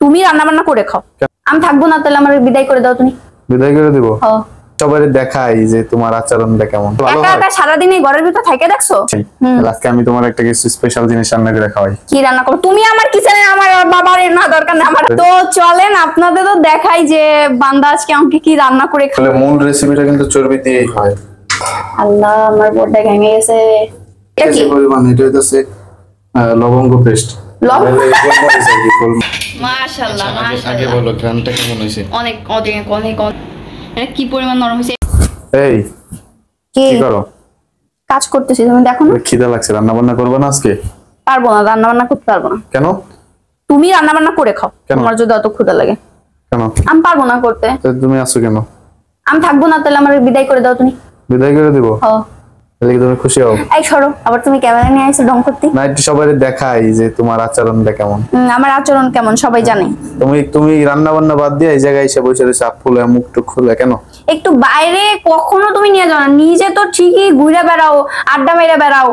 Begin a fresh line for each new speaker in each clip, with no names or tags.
তুমি রান্না বান্না করে খাও, আমি থাকবো না। তাহলে আমার বিদায় করে দাও। তুমি
বিদায় করে দিব? সবাই দেখাই যে তোমার আচরণটা কেমন।
একা একা সারাদিন এই ঘরের ভিতর থেকে দেখছো।
আজকে আমি তোমার একটা কিছু স্পেশাল জিনিস রান্না করে খাওয়াই।
কি রান্না করো তুমি? আমার কিচেনে আমার বাবার না দরকার নেই আমার। তো চলেন আপনাদের তো দেখাই যে বান্দা আজকে আমাকে কি রান্না করে খাবে।
মূল রেসিপিটা কিন্তু চর্বি দিয়েই হয়।
আল্লাহ, আমার বড়টা ভেঙে গেছে।
এটা কি পরিমাণ? এটা হচ্ছে লবঙ্গ পেস্ট।
মাশাআল্লাহ মাশাআল্লাহ।
আগে বলো গ্রামটা কেমন হইছে?
অনেক অনেক অনেক। এটা কি পরিমাণ নরম হইছে।
এই কি করো?
কাজ করতেছি, তুমি দেখো না।
খিদা লাগছে, রান্না বান্না করবে না আজকে?
পারবো না, রান্না বান্না করতে পারবো না।
কেন?
তুমি রান্না বান্না করে খাও, তোমার যদি অত ক্ষুধা লাগে।
কেন?
আমি পারবো না করতে।
তুমি আসো কেন?
আমি থাকবো না। তাহলে আমার বিদায় করে দাও। তুমি
বিদায় করে দিব? তাহলে কি তুমি খুশি হও?
এই সরো, আবার তুমি ক্যামেরা নিয়ে আইছো ঢং করতে।
না, একটু সবাই দেখাই যে তোমার আচরণটা কেমন।
আমার আচরণ কেমন সবাই জানে।
তুমি রান্না বান্না বাদ দিয়ে এই জায়গায় এসে বসে রয়েছে, আপ ফুলে মুখ টুক খুলে কেন?
একটু বাইরে কখনো তুমি নিয়ে যাও না। নিজে তো ঠিকই ঘুরে বেড়াও, আড্ডা মেরে বেড়াও।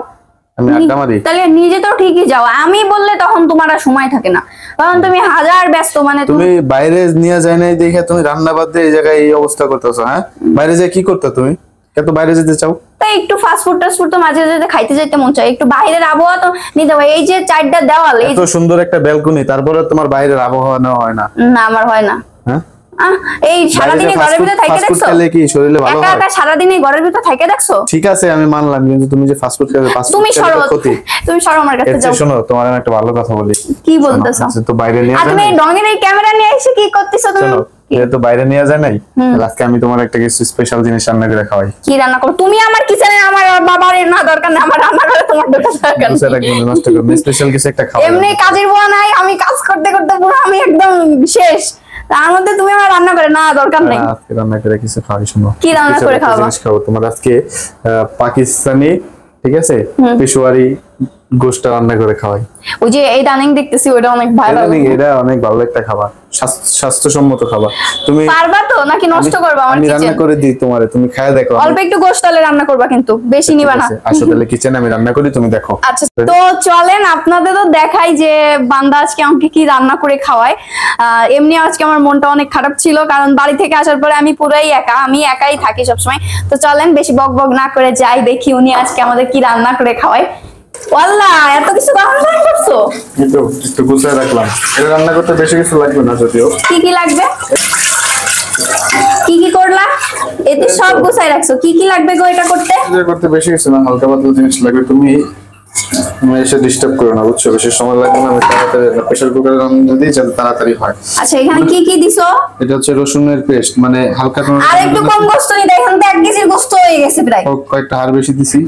আমি আড্ডা মারি?
তাহলে নিজে তো ঠিকই যাও, আমি বললে তখন তোমার আর সময় থাকে না, কারণ তুমি হাজার ব্যস্ত। মানে
তুমি বাইরে নিয়ে যায় নাই দেখে তুমি রান্না বাদ দিয়ে এই জায়গায় এই অবস্থা করতেছো। হ্যাঁ, বাইরে যে কি করতে তুমি? কত বাইরে যেতে চাও?
তাই একটু ফাস্ট ফুড টাস্ট ফুড তো মাঝে মাঝে খাইতে যাইতে মন চায়। একটু বাইরের আবহাওয়া তো নিতে হয়। এই যে চারটা দেওয়াল, এই
এত সুন্দর একটা ব্যালকনি, তারপরে তোমার বাইরের আবহাওয়া নেওয়া হয় না?
না, আমার হয় না।
হ্যাঁ,
এই সারাদিনে ঘরের ভিতর থেকে দেখছো?
খেলে কি শরীরে ভালো হয়?
একা একা সারাদিনে ঘরের ভিতর থেকে দেখছো?
ঠিক আছে, আমি মানলাম, কিন্তু তুমি যে ফাস্ট ফুড খেলে, ফাস্ট ফুড
তুমি সরো,
ক্ষতি।
তুমি সরো আমার কাছে যাও।
শোনো, তোমার আমি একটা ভালো কথা বলি।
কি বলতেছো?
তো বাইরে নিয়ে
আর তুমি ডঙ্গের এই ক্যামেরা নিয়ে এসে কি করতেছো তুমি?
তো বাইরে নিয়ে যায় নাই, আজকে আমি তোমার একটা কিছু স্পেশাল জিনিস রান্না করে খাওয়াই।
কি রান্না করো তুমি? আমার কিচেনে আমার বাবার না দরকার নেই, আমার রান্না করে তোমার দরকার নেই।
নষ্ট করবে, স্পেশাল কিছু একটা খাওয়া।
এমনি কাজের বুয়া নাই, আমি কাজ করতে করতে পুরো আমি একদম শেষ। তার মধ্যে তুমি আমার রান্না করে না দরকার নেই।
আজকে রান্না করে কিছু খাওয়াই। শোনো,
কি রান্না করে খাওয়াবো?
খাবো তোমার আজকে পাকিস্তানি, ঠিক আছে, পেশোয়ারি গোশত রান্না করে খাওয়াই।
ওই যে এই রানিং দেখতেছি, ওটা অনেক ভাইরাল।
এটা অনেক ভালো একটা খাবার, স্বাস্থ্যসম্মত খাবার। তুমি
পারবা তো নাকি নষ্ট করবা আমার
কিচেন? আমি
কিচেন
রান্না করে দিই তোমারে, তুমি খায় দেখো।
অল্প একটু গোশত তাহলে রান্না করবা, কিন্তু বেশি নিবা না।
আসো তাহলে কিচেনে, আমি রান্না করি, তুমি দেখো।
আচ্ছা, তো চলেন আপনাদের তো দেখাই যে বান্দা আজকে আমাকে কি রান্না করে খাওয়ায়। এমনি আজকে আমার মনটা অনেক খারাপ ছিল, কারণ বাড়ি থেকে আসার পরে আমি পুরাই একা, আমি একাই থাকি সবসময়। তো চলেন বেশি বক বক না করে যাই, দেখি উনি আজকে আমাদের কি রান্না করে খাওয়ায়। ওয়াল্লাহ, এত কিছু রান্না করছো?
একটু গুছিয়ে রাখলাম। এটা রান্না করতে বেশি কিছু লাগবে না, যদিও।
কি কি লাগবে? কি কি করলা? এতে সব গুছাই রাখছো। কি কি লাগবে গো এটা করতে?
এটা করতে বেশি কিছু না, হালকা পাতলা জিনিস লাগবে। তুমি এসে ডিস্টার্ব করো না, বুঝছো? বেশি সময় লাগবে না, আমি তাড়াতাড়ি প্রেসার কুকারে রান্না দিই যাতে তাড়াতাড়ি হয়।
আচ্ছা, এখানে কি কি দিছো?
এটা হচ্ছে রসুনের পেস্ট, মানে হালকা।
আর একটু কম গোশত নি, দেখেন তো 1 কেজির গোশত হয়ে গেছে প্রায়।
কয়েকটা হাড় বেশি দিছি।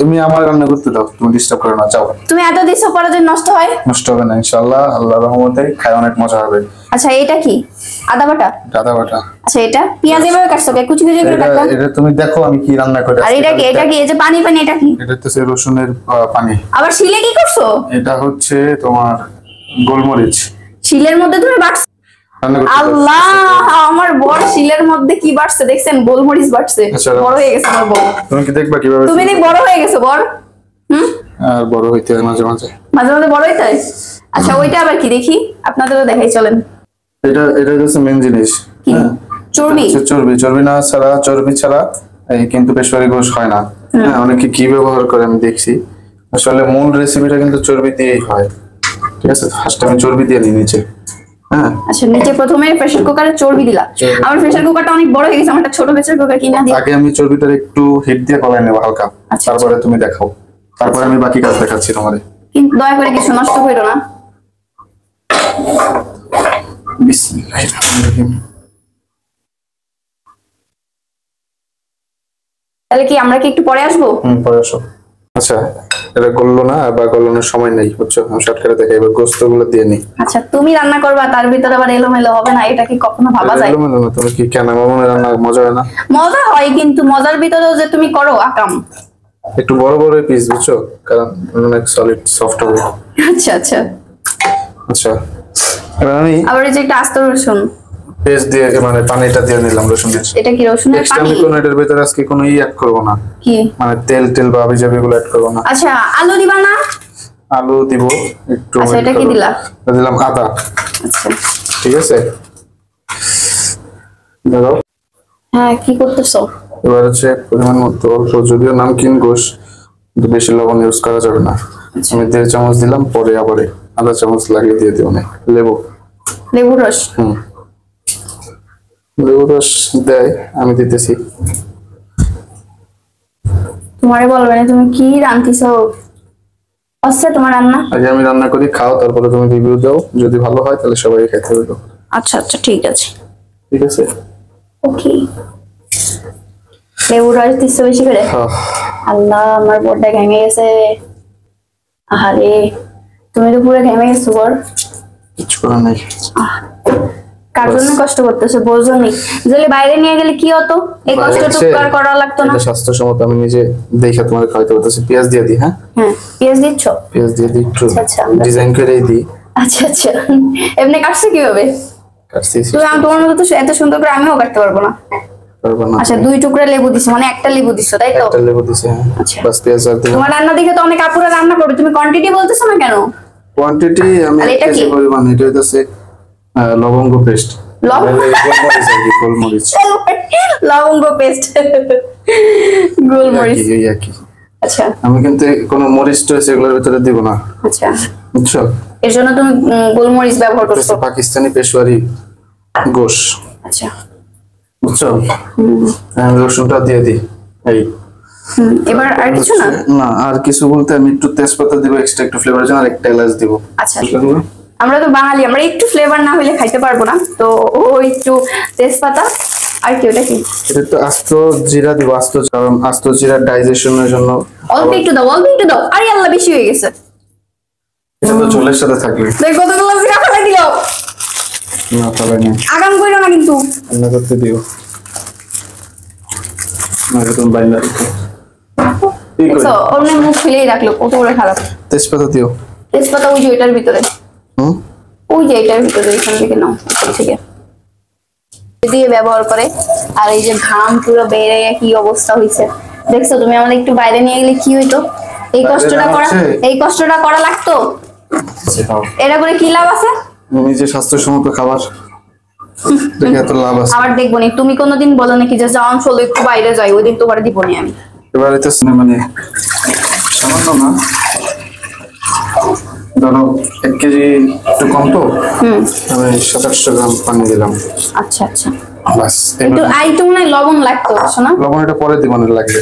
তুমি আমার রান্না করতে দাও, তুমি ডিস্টার্ব করো না, যাও।
তুমি এত দিছো পরে যদি নষ্ট হয়?
নষ্ট হবে না ইনশাআল্লাহ, আল্লাহর রহমতে খায় অনেক মজা হবে।
আচ্ছা, এটা কি? আদা বাটা?
আদা বাটা।
আচ্ছা, এটা পেঁয়াজ এভাবে কাটছো, কুচি কুচি করে কাটলাম।
এটা তুমি দেখো আমি কি রান্না করি।
আর এটা কি? এটা কি এই যে পানি পানি, এটা কি?
এটা হচ্ছে রসুনের পানি।
আবার শিলে কি করছো?
এটা হচ্ছে তোমার গোলমরিচ।
শিলের মধ্যে তুমি বাটছো? আল্লাহ, আমার বড় শিলের মধ্যে কি বাটছে দেখছেন? গোলমরিচ বাটছে। বড় হয়ে গেছে আমার বড়।
তুমি কি দেখবা কিভাবে?
তুমি দেখ বড় হয়ে গেছে বড়।
আর বড় হইতে হয় মাঝে মাঝে।
মাঝে মাঝে বড় হইতে হয়। আচ্ছা, ওইটা আবার কি দেখি? আপনাদেরও দেখাই চলেন।
এটা হচ্ছে মেন জিনিস।
চর্বি?
চর্বি না ছাড়া, চর্বি ছাড়া কিন্তু পেশোয়ারি গোশ হয় না। হ্যাঁ, অনেকে কি ব্যবহার করে আমি দেখছি। আসলে মূল রেসিপিটা কিন্তু চর্বি দিয়েই হয়। ঠিক আছে, ফার্স্ট আমি চর্বি দিয়ে নিই নিচে। হ্যাঁ,
আচ্ছা, নিচে প্রথমে প্রেসার কুকারে চর্বি দিলা। আমার প্রেসার কুকারটা অনেক বড় হয়ে গেছে, আমার একটা ছোট প্রেসার কুকার কিনা দিই।
আগে আমি চর্বিটা একটু হিট দিয়ে কলায় নেব হালকা, তারপরে তুমি দেখাও। তারপরে আমি বাকি কাজ দেখাচ্ছি তোমারে।
কিন্তু দয়া করে কিছু নষ্ট করো না।
বিসমিল্লাহির রহমানির রহিম।
তাহলে কি আমরা কি একটু পরে আসবো?
পরে আসো। আচ্ছা, এটা গললো না বা গলানোর সময় নেই, বুঝছো? আমি শর্টকাটে দেখাই, এবার গোস্তগুলো দিয়ে নি।
আচ্ছা, তুমি রান্না করবা, তার ভিতরে আবার এলোমেলো হবে না, এটা কি কখনো ভাবা যায়?
এলোমেলো না, তুমি কি কেন আমার মনে রান্না মজা হয় না?
মজা হয়, কিন্তু মজার ভিতরেও যে তুমি করো আকাম।
একটু বড় বড় পিস, বুঝছো? কারণ অনেক সলিড সফট হবে।
আচ্ছা আচ্ছা
আচ্ছা, এবার আমি
আবার এই যে একটা আস্ত রসুন
পেস্ট দিয়ে, মানে পানিটা দিয়ে নিলাম রসুনের।
এটা কি রসুনের পানি?
আমি কোনো এটার ভিতরে আজকে কোনো অ্যাড করব না।
কি?
মানে তেল বা হাবিজাবি গুলো অ্যাড করব না।
আচ্ছা, আলু দিবা না?
আলু দিব একটু।
আচ্ছা, এটা কি দিলা?
দিলাম আদা।
আচ্ছা,
ঠিক আছে, দেখো
হ্যাঁ কি করতেছো?
এবার হচ্ছে পরিমাণ মতো অল্প, যদিও নামকিন গোশ, কিন্তু বেশি লবণ ইউজ করা যাবে না। আমি 1.5 চামচ দিলাম, পরে আবার আধা চামচ লাগিয়ে দিয়ে দিও না। লেবু,
লেবুর রস।
লেবু রস দেয়, আমি দিতেছি।
তোমারে বলবে না তুমি কি রান্ধিছো। আচ্ছা তোমার রান্না?
আগে আমি রান্না করি, খাও, তারপরে তুমি রিভিউ দাও। যদি ভালো হয় তাহলে সবাই খেতে হবে।
আচ্ছা আচ্ছা ঠিক আছে।
ঠিক আছে,
ওকে। লেবুর রস দিচ্ছ বেশি করে? আল্লাহ আমার বড়টা ঘেমে গেছে। আরে তুমি তো পুরো ঘেমে গেছো বর।
কিছু করার নাই।
কার জন্য কষ্ট করতেছো বোঝো নি? যদি বাইরে নিয়ে গেলে কি হতো? এই কষ্টটুকু আর করা লাগতো না।
এটা স্বাস্থ্যসম্মত, আমি নিজে দেখে তোমাদের খাওয়াইতে বলতেছি। পেঁয়াজ দিয়ে দিই। হ্যাঁ
হ্যাঁ পেঁয়াজ দিচ্ছ?
পেঁয়াজ দিয়ে দিই একটু,
আচ্ছা
ডিজাইন করে দিই।
আচ্ছা আচ্ছা, এমনি কাটছো কিভাবে?
কাটছি
তুমি তোমার মতো তো এত সুন্দর করে আমিও কাটতে পারবো না।
পারবো না।
আচ্ছা 2 টুকরা লেবু দিছো, মানে একটা লেবু দিছো তাই তো?
একটা লেবু দিছি। হ্যাঁ
আচ্ছা।
বাস পেঁয়াজ আর দিলাম।
তোমার রান্না দেখে তো অনেক আপুরা রান্না করবে, তুমি কোয়ান্টিটি বলতেছো না কেন?
কোয়ান্টিটি আমি
আর এটা
1 কেজি
কি?
পরিমাণ, এটা হইতাছে লবঙ্গ পেস্ট। গোলমরিচ আর কি, গোলমরিচ।
লবঙ্গ পেস্ট, গোলমরিচ।
এই আর কি।
আচ্ছা
আমি কিন্তু কোনো মরিচ টরিচ এগুলোর ভিতরে দিব না,
আচ্ছা,
বুঝছো?
এর জন্য তুমি গোলমরিচ ব্যবহার করছো।
এটা পাকিস্তানি পেশওয়ারি গোশ,
আচ্ছা
বুঝছো? আমি রসুনটা দিয়ে দিই। এই
এবার আর কিছু না?
না আর কিছু বলতে আমি একটু তেজপাতা দিব এক্সট্রা, একটু ফ্লেভারের জন্য, আর একটা এলাচ দিব।
আচ্ছা আমরা তো বাঙালি, আমরা একটু ফ্লেভার না হলে খাইতে পারবো না, তো ও একটু তেজপাতা। আর কি ওটা কি?
এটা তো আস্ত জিরা দিব, আস্ত জিরা ডাইজেশনের জন্য।
অল্প একটু দাও, অল্প একটু দাও। আরে আল্লাহ বেশি হয়ে গেছে।
এটা তো ঝোলের সাথে থাকবে।
দেখ কতগুলো জিরা ফেলে দিল।
না তবে না,
আগাম কইরো না কিন্তু।
রান্না করতে দিও না, তুমি বাইন্দা রাখো। এই কই
দেখছো অন্য মুখ খুলেই রাখলো, কত করে খারাপ।
তেজপাতা দিও।
তেজপাতা ওই যে এটার ভিতরে,
হুম
ওই যে এটার ভিতরে, এখান থেকে নাও, এখান থেকে দিয়ে ব্যবহার করে। আর এই যে ঘাম পুরো বেড়ে কি অবস্থা হয়েছে দেখছো তুমি? আমাদের একটু বাইরে নিয়ে গেলে কি হইতো? এই কষ্টটা করা লাগতো। এটা করে কি লাভ আছে?
নিজে স্বাস্থ্যসম্মত খাবার দেখে এত লাভ আছে।
আবার দেখবো নি, তুমি কোনোদিন বলো নাকি যে যাও চলো একটু বাইরে যাই, ওই দিন তোমার দিব নি আমি।
এবারে তো মানে সামান্য না, ধরো 1 কেজি একটু কম তো, আমি 2700 গ্রাম পানি দিলাম।
আচ্ছা আচ্ছা,
বাস।
কিন্তু আইটম নাই লবণ লাগতো শোনা।
লবণ এটা পরে দিব, না লাগবে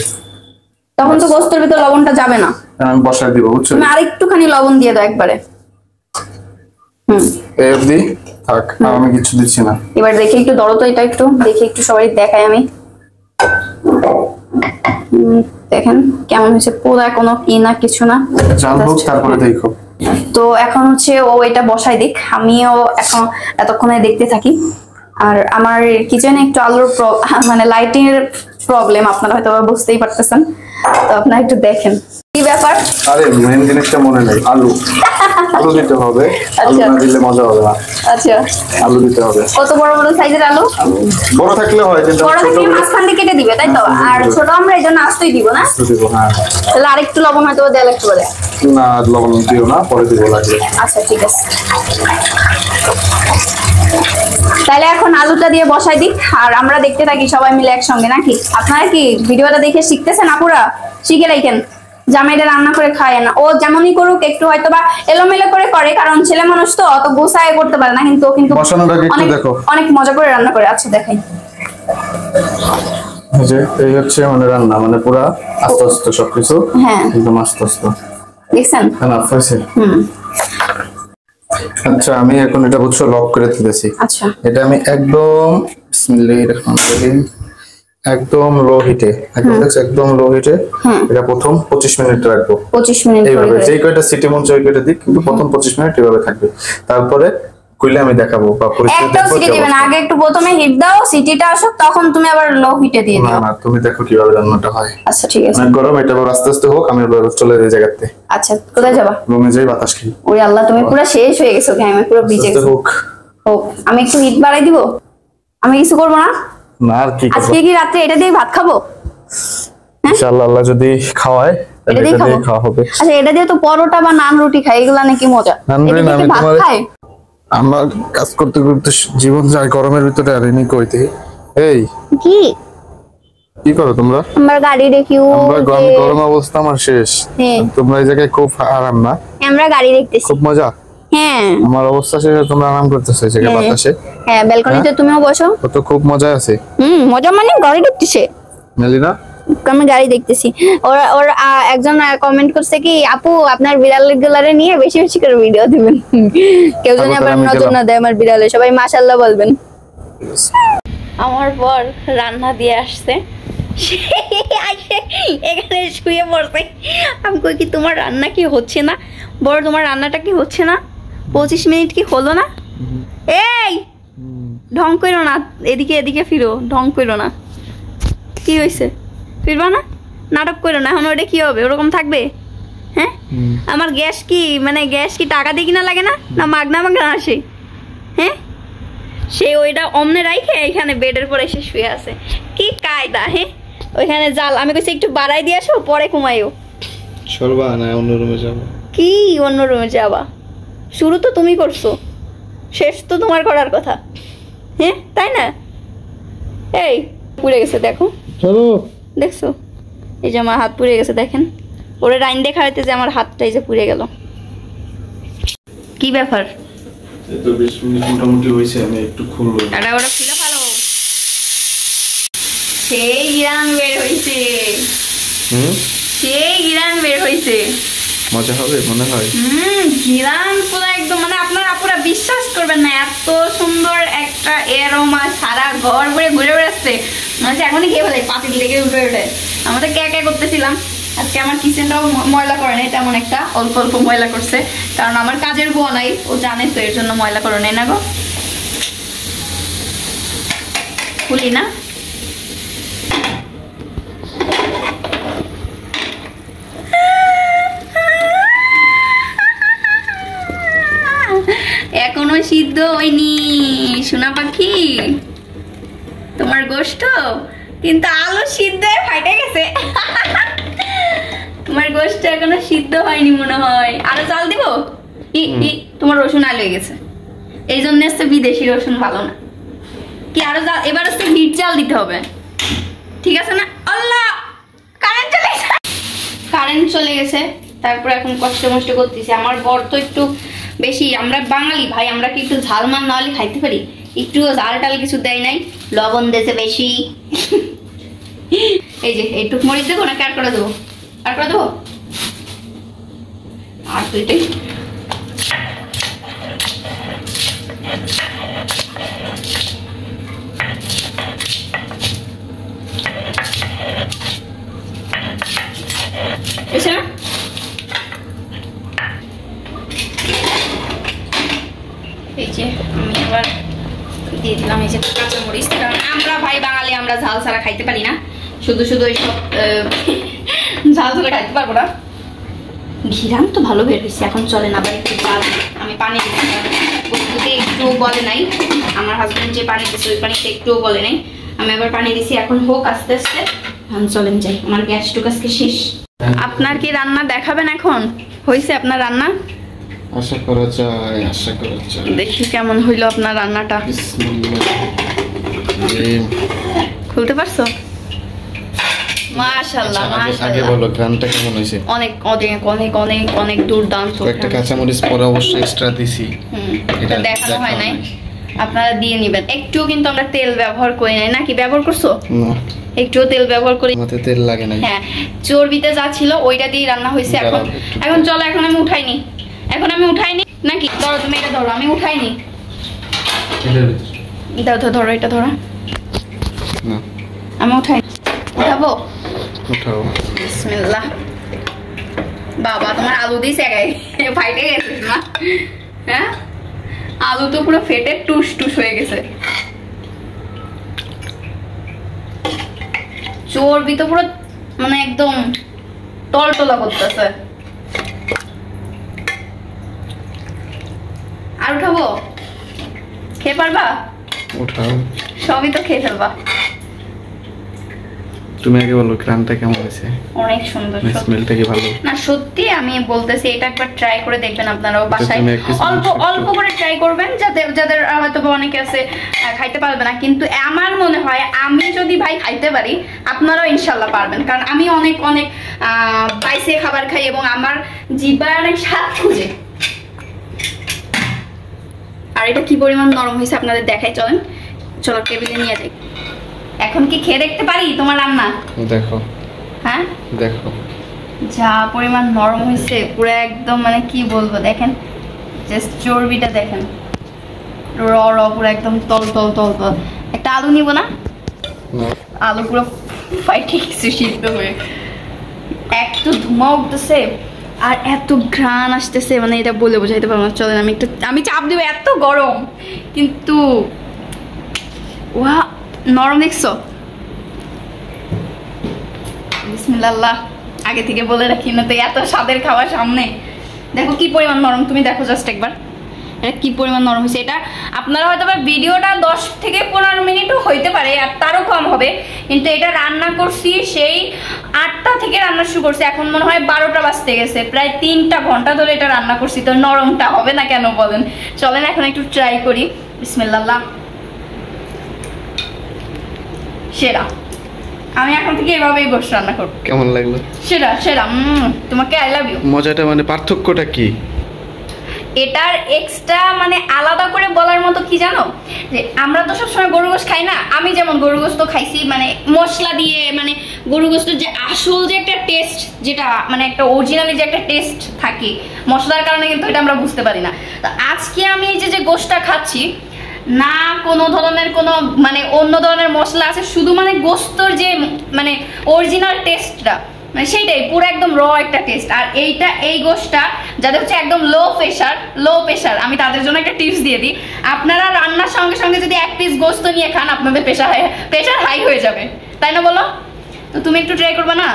তখন তো গোস্তের ভিতর লবণটা যাবে না।
আমি বসায় দিব, বুঝছো?
তুমি আরেকটুখানি লবণ দিয়ে দাও একবারে।
এই অবধি থাক, আর আমি কিছু দিচ্ছি না।
এবার দেখে একটু ধরো তো, এটা একটু দেখে একটু সবাই দেখাই আমি। দেখেন কেমন হয়েছে, পুরো কোনো কি না কিছু না,
চাল হোক তারপরে দেখো।
তো এখন হচ্ছে ও এটা বসাই দিক, আমিও এখন এতক্ষণে দেখতে থাকি। আর আমার কিচেনে একটু আলোর মানে লাইটিং এর প্রবলেম, আপনারা হয়তো বুঝতেই পারতেছেন, তো আপনারা একটু দেখেন কি ব্যাপার।
আরে মেন জিনিসটা মনে নেই, আলু। আলু দিতে হবে, আলু না দিলে মজা হবে না।
আচ্ছা
আলু দিতে হবে।
কত বড় বড় সাইজের আলু?
বড় থাকলে হয়, কিন্তু
বড় থাকলে মাঝখান দিয়ে কেটে দিবে তাই তো? আর ছোট আমরা এই জন্য আস্তই দিব না?
দিব। হ্যাঁ
তাহলে আরেকটু লবণ হয়তো দেওয়া লাগতে পারে।
না লবণ দিও না, পরে দিব লাগবে।
আচ্ছা ঠিক আছে, তাহলে এখন আলুটা দিয়ে বসাই দিক আর আমরা দেখতে থাকি সবাই মিলে একসঙ্গে, নাকি? আপনারা কি ভিডিওটা দেখে শিখতেছেন? আপুরা শিখে রাখেন, জামাইটা রান্না করে খায় না, ও যেমনই করুক একটু হয়তো বা এলোমেলো করে করে, কারণ ছেলে মানুষ তো অত গোছায় করতে পারে না, কিন্তু ও কিন্তু অনেক মজা করে রান্না করে। আচ্ছা দেখাই,
যে এই হচ্ছে মানে রান্না, মানে পুরা আস্তে আস্তে সবকিছু।
হ্যাঁ
একদম আস্তে আস্তে
দেখছেন।
না হয়েছে। আচ্ছা আমি এখন এটা বুঝছো লক করে দিতেছি।
আচ্ছা
এটা আমি একদম বিসমিল্লাহির রহমানির রহিম একদম লো হিটে, একদম লো হিটে এটা প্রথম 25 মিনিট রাখবো।
25 মিনিট
এইভাবে যেই কয়টা সিটি মন চাই কয়টা দিক, কিন্তু প্রথম 25 মিনিট এভাবে থাকবে। তারপরে কইলে আমি দেখাবো বা পরিস্থিতি
একটাও
দেখবো।
সিটি দিবে না, আগে একটু প্রথমে হিট দাও, সিটিটা আসুক তখন তুমি আবার লো হিটে দিয়ে
না
দিও।
না তুমি দেখো কিভাবে রান্নাটা হয়।
আচ্ছা ঠিক আছে,
অনেক গরম, এটা আস্তে আস্তে হোক, আমি চলে যাই জায়গাতে।
আচ্ছা কোথায় যাবা?
রুমে যাই বাতাস খাই।
ওই আল্লাহ তুমি পুরো শেষ হয়ে গেছো, আমি পুরো ভিজে গেছি।
হোক
হোক, আমি একটু হিট বাড়াই দিব, আমি কিছু করবো না।
না আর কি
আজকে কি রাত্রে এটা দিয়ে ভাত খাবো?
ইনশাআল্লাহ আল্লাহ যদি খাওয়ায় তাহলে
এটা দিয়ে
খাওয়া হবে।
আচ্ছা এটা দিয়ে তো পরোটা বা নান রুটি খাই, এগুলা নাকি মজা?
নান
এটা
রুটি না,
দিয়ে
আমি
ভাত
তোমার
খাই?
আমরা কাজ করতে করতে জীবন যায় গরমের ভিতরে, আর ইনি কইতে এই
কি
কি করো তোমরা?
আমরা গাড়ি দেখিও
আমি গরম অবস্থা আমার শেষ, তোমরা এই জায়গায় খুব আরাম না?
আমরা গাড়ি দেখতেছি,
খুব মজা।
হ্যাঁ
আমার অবস্থা শেষ, তোমরা আরাম করতেছো এই জায়গায় বাতাসে।
হ্যাঁ ব্যালকনিতে তুমিও বসো।
কত খুব মজা আছে।
মজা মানে গাড়ি দেখতেছে
মেলিনা,
আমি গাড়ি দেখতেছি। ওর একজন কমেন্ট করছে কি আপু আপনার বিড়াল গুলারে নিয়ে বেশি বেশি করে ভিডিও দিবেন, কেউ যেন আবার নজর না দেয় আমার বিড়ালে, সবাই মাশাআল্লাহ বলবেন। আমার বর রান্না দিয়ে আসছে, এখানে শুয়ে পড়ছে। আমি কই কি তোমার রান্না কি হচ্ছে না? বড় তোমার রান্নাটা কি হচ্ছে না? 25 মিনিট কি হলো না? এই ঢং করো না, এদিকে এদিকে ফিরো, ঢং করো না। কি হয়েছে? ফিরবা না? নাটক করো না। এখন ওটা কি হবে? ওরকম থাকবে? হ্যাঁ, আমার গ্যাস কি মানে গ্যাস কি টাকা দিয়ে কিনা লাগে না, না মাগনা মাগনা আসে? হ্যাঁ, সে ওইটা অমনে রাইখে এখানে বেডের পরে এসে শুয়ে আছে। কি কায়দা! হ্যাঁ, ওইখানে জাল আমি কইছি একটু বাড়াই দিয়ে আসো, পরে ঘুমাইও।
চলবা না অন্য রুমে যাবো?
কি অন্য রুমে যাবা? শুরু তো তুমি করছো, শেষ তো তোমার করার কথা। হ্যাঁ তাই না? এই পুড়ে গেছে দেখো,
চলো
দেখছো? এই যে আমার হাত পুড়ে গেছে, দেখেন। ওরে রাইন দেখা হইতে যে আমার হাতটা এই যে পুড়ে গেল। কি ব্যাপার?
এই তো 20 মিনিট মোটামুটি হইছে, আমি একটু খুলবো।
এটা ওটা খুলে ফেলো। সেই ইরান বের হইছে, সেই ইরান বের হইছে।
মজা হবে মনে হয়।
ঘিরান পুরো একদম মানে আপনারা পুরো বিশ্বাস করবেন না, এত সুন্দর একটা এরোমা সারা ঘর ভরে ঘুরে বেড়াচ্ছে। মানে এখনই খেয়ে ফেলে, পাতিল লেগে উঠে উঠে। আমরা তো ক্যা করতেছিলাম। আজকে আমার কিচেনটাও ময়লা করে নাই তেমন একটা, অল্প অল্প ময়লা করছে, কারণ আমার কাজের বুয়া নাই, ও জানে তো, এর জন্য ময়লা করে নেই না গো। খুলি না, এখনো সিদ্ধ হয়নি সোনা পাখি তোমার গোশত, কিন্তু আলু সিদ্ধ ফাইটে গেছে। তোমার গোশত এখনো সিদ্ধ হয়নি মনে হয়, আরো চাল দিব। তোমার রসুন আলু হয়ে গেছে, এই জন্য হচ্ছে বিদেশি রসুন ভালো না। কি আরো চাল? এবার হচ্ছে হিট চাল দিতে হবে, ঠিক আছে না? আল্লাহ, কারেন্ট চলে গেছে, কারেন্ট চলে গেছে। তারপর এখন কষ্ট মষ্ট করতেছি। আমার বর তো একটু বেশি, আমরা বাঙালি ভাই, আমরা কি একটু ঝাল মান না হলে খাইতে পারি? একটু ঝাল টাল কিছু দেয় নাই, লবণ দিয়েছে বেশি। এই যে এইটুক মরিচ দেবো নাকি আর করে দেবো? আর করে দেবো, আর তো এটাই। এসে না এই যে আমি এবার দিয়ে দিলাম এই যে কাঁচামরিচ, কারণ আমরা ভাই বাঙালি, আমরা ঝাল ছাড়া খাইতে পারি না। শুধু শুধু এইসব ঝাল ছাড়া খাইতে পারবো না। ঘিরান তো ভালো বের হয়েছে, এখন চলে না ভাই একটু ঝাল। আমি পানি দিচ্ছি, বস্তুতে একটুও বলে নাই। আমার হাজবেন্ড যে পানি দিচ্ছে ওই পানিতে একটুও বলে নাই। আমি আবার পানি দিছি, এখন হোক আস্তে আস্তে। এখন চলেন যাই, আমার গ্যাস টুক আজকে শেষ। আপনার কি রান্না দেখাবেন এখন? হয়েছে আপনার রান্না?
আশা করা যায়, আশা করা যায়।
দেখি কেমন হইলো আপনার রান্নাটা। খুলতে পারছো? মাশাআল্লাহ মাশাআল্লাহ। আগে
বলো গানটা কেমন হইছে?
অনেক অনেক অনেক অনেক অনেক দুর্দান্ত।
একটা কাঁচামরিচ পরে অবশ্যই এক্সট্রা দিছি,
এটা দেখানো হয় নাই, আপনারা দিয়ে নেবেন। একটুও কিন্তু আমরা তেল ব্যবহার করি নাই, নাকি ব্যবহার করছো? না, একটুও তেল ব্যবহার করি,
আমাতে তেল লাগে না।
হ্যাঁ, চর্বিতে যা ছিল ওইটা দিয়ে রান্না হয়েছে। এখন চলো, এখন আমি উঠাইনি, নাকি ধরো তুমি এটা ধরো, আমি উঠাইনি। ধরো এটা ধরো, আমি উঠাই, উঠাবো?
উঠাও।
বিসমিল্লাহ। বাবা তোমার আলু দিয়েছে একাই, ফাইটে গেছে না? হ্যাঁ, আলু তো পুরো ফেটে টুস টুস হয়ে গেছে। চর্বি তো পুরো মানে একদম টলটলা করতেছে। আর উঠাবো? খেয়ে পারবা?
উঠাও।
সবই তো খেয়ে ফেলবা।
তুমি আগে বলো গ্রামটা কেমন হয়েছে?
অনেক সুন্দর।
স্মেলটা কি ভালো?
না সত্যি আমি বলতেছি, এটা একবার ট্রাই করে দেখবেন আপনারাও বাসায়,
তুমি এক piece
অল্প
মাংস
অল্প করে ট্রাই করবেন, যাদের হয়তো বা অনেকে আছে খাইতে পারবে না, কিন্তু আমার মনে হয় আমি যদি ভাই খাইতে পারি আপনারাও ইনশাল্লাহ পারবেন, কারণ আমি অনেক অনেক বাইসে খাবার খাই এবং আমার জিহ্বার অনেক স্বাদ খুঁজে। আর এটা কি পরিমাণ নরম হয়েছে আপনাদের দেখাই, চলেন চলো টেবিলে নিয়ে যাই। এখন কি খেয়ে দেখতে পারি তোমার রান্না?
দেখো,
হ্যাঁ
দেখো
যা পরিমাণ নরম হয়েছে, পুরো একদম মানে কি বলবো, দেখেন জাস্ট চর্বিটা দেখেন, র র পুরো একদম তল তল তল তল। একটা আলু নিব না? আলু পুরো ফাইটে গেছে সিদ্ধ হয়ে, এত ধোঁয়া উঠতেছে আর এত ঘ্রাণ আসতেছে, মানে এটা বলে বোঝাইতে পারবো না। চলেন আমি চাপ দিব, এত গরম কিন্তু ওয়া নরম, দেখছো? বিসমিল্লাহ, আগে থেকে বলে রাখি না তো, এত স্বাদের খাওয়ার সামনে দেখো কি পরিমাণ নরম, তুমি দেখো জাস্ট একবার এটা কি পরিমাণ নরম হয়েছে। এটা আপনারা হয়তো বা ভিডিওটা 10 থেকে 15 মিনিটও হইতে পারে আর তারও কম হবে, কিন্তু এটা রান্না করছি সেই 8টা থেকে রান্না শুরু করছি, এখন মনে হয় 12টা বাজতে গেছে, প্রায় 3টা ঘন্টা ধরে এটা রান্না করছি, তো নরমটা হবে না কেন বলেন? চলেন এখন একটু ট্রাই করি। বিসমিল্লাহ, সেরা। আমি এখন থেকে এভাবেই বসে রান্না করব।
কেমন লাগলো?
সেরা সেরা। তোমাকে আই লাভ ইউ।
মজাটা মানে পার্থক্যটা কি?
এটার এক্সট্রা মানে আলাদা করে বলার মতো কি জানো, যে আমরা তো সবসময় গরু গোশত খাই না, আমি যেমন গরু গোশত খাইছি মানে মশলা দিয়ে, মানে গরু গোশত যে আসল যে একটা টেস্ট, যেটা মানে একটা অরিজিনালি যে একটা টেস্ট থাকে মশলার কারণে, কিন্তু এটা আমরা বুঝতে পারি না। তো আজকে আমি এই যে গোশতটা খাচ্ছি না, কোনো ধরনের কোনো মানে অন্য ধরনের মশলা আছে, শুধু মানে গোস্তর যে মানে অরিজিনাল টেস্টটা, মানে সেইটাই পুরো একদম র একটা টেস্ট। আর এই গোশতটা যাদের হচ্ছে একদম লো প্রেশার, আমি তাদের জন্য একটা টিপস দিয়ে দিই, আপনারা রান্নার সঙ্গে সঙ্গে যদি 1 পিস গোশত নিয়ে খান আপনাদের প্রেশার হাই হয়ে যাবে, তাই না বলো? তো তুমি একটু ট্রাই করবে না?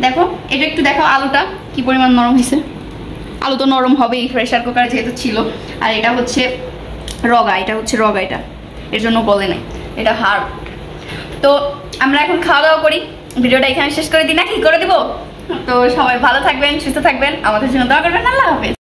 দেখো এটা একটু দেখো, আলুটা কি পরিমাণ নরম হয়েছে। আলু তো নরম হবেই, প্রেশার কুকার যেহেতু ছিল। আর এটা হচ্ছে রগা, এটা এর জন্য বলে নাই, এটা হাড়। তো আমরা এখন খাওয়া দাওয়া করি, ভিডিওটা এখানে শেষ করে দিই, না কি করে দিব? তো সবাই ভালো থাকবেন, সুস্থ থাকবেন, আমাদের জন্য দোয়া করবেন। আল্লাহ হাফেজ।